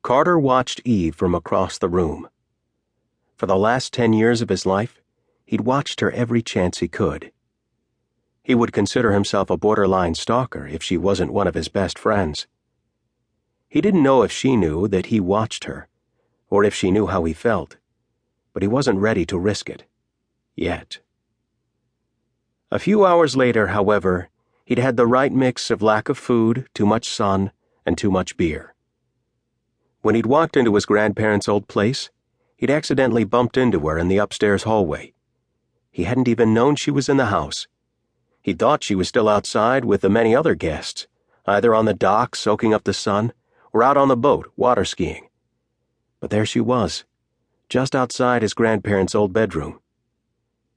Carter watched Eve from across the room. For the last 10 years of his life, he'd watched her every chance he could. He would consider himself a borderline stalker if she wasn't one of his best friends. He didn't know if she knew that he watched her, or if she knew how he felt, but he wasn't ready to risk it. Yet. A few hours later, however, he'd had the right mix of lack of food, too much sun, and too much beer. When he'd walked into his grandparents' old place, he'd accidentally bumped into her in the upstairs hallway. He hadn't even known she was in the house. He thought she was still outside with the many other guests, either on the dock soaking up the sun or out on the boat water skiing. But there she was, just outside his grandparents' old bedroom.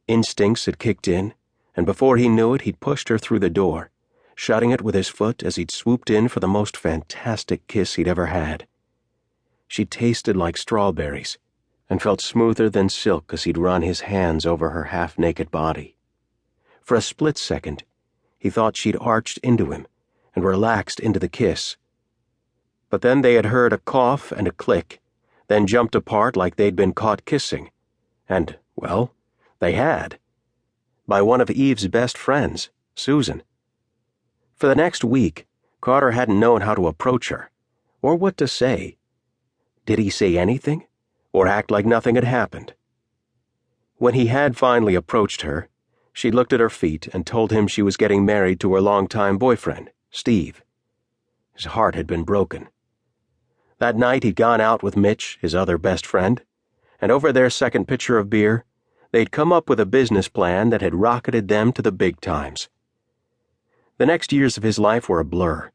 Instincts had kicked in, and before he knew it, he'd pushed her through the door, shutting it with his foot as he'd swooped in for the most fantastic kiss he'd ever had. She tasted like strawberries and felt smoother than silk as he'd run his hands over her half-naked body. For a split second, he thought she'd arched into him and relaxed into the kiss. But then they had heard a cough and a click, then jumped apart like they'd been caught kissing. And, well, they had. By one of Eve's best friends, Susan. For the next week, Carter hadn't known how to approach her, or what to say. Did he say anything, or act like nothing had happened? When he had finally approached her, she looked at her feet and told him she was getting married to her longtime boyfriend, Steve. His heart had been broken. That night he'd gone out with Mitch, his other best friend, and over their second pitcher of beer, they'd come up with a business plan that had rocketed them to the big times. The next years of his life were a blur.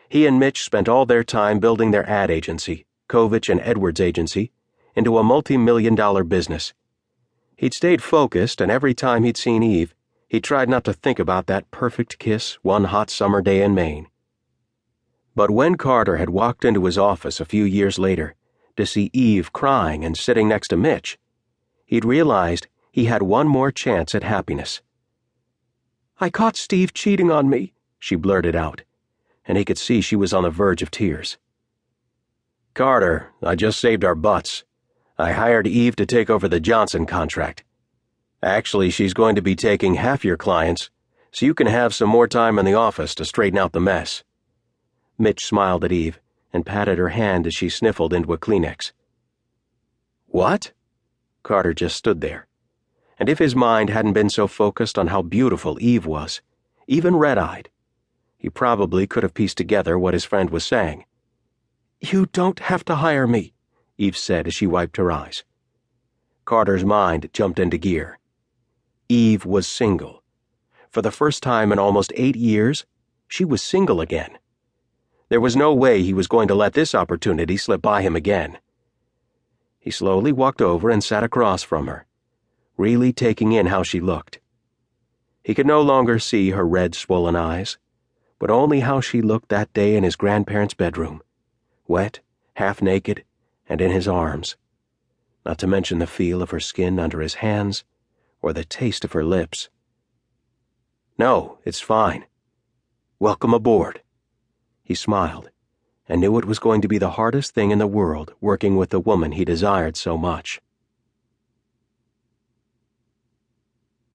He and Mitch spent all their time building their ad agency, Kovich and Edwards Agency, into a multi-million-dollar business. He'd stayed focused, and every time he'd seen Eve, he tried not to think about that perfect kiss one hot summer day in Maine. But when Carter had walked into his office a few years later to see Eve crying and sitting next to Mitch, he'd realized he had one more chance at happiness. "I caught Steve cheating on me," she blurted out, and he could see she was on the verge of tears. "Carter, I just saved our butts. I hired Eve to take over the Johnson contract. Actually, she's going to be taking half your clients, so you can have some more time in the office to straighten out the mess." Mitch smiled at Eve and patted her hand as she sniffled into a Kleenex. "What?" Carter just stood there. And if his mind hadn't been so focused on how beautiful Eve was, even red-eyed, he probably could have pieced together what his friend was saying. "You don't have to hire me," Eve said as she wiped her eyes. Carter's mind jumped into gear. Eve was single. For the first time in almost 8 years, she was single again. There was no way he was going to let this opportunity slip by him again. He slowly walked over and sat across from her, really taking in how she looked. He could no longer see her red, swollen eyes, but only how she looked that day in his grandparents' bedroom, wet, half-naked, and in his arms, not to mention the feel of her skin under his hands or the taste of her lips. "No, it's fine. Welcome aboard." He smiled and knew it was going to be the hardest thing in the world working with the woman he desired so much.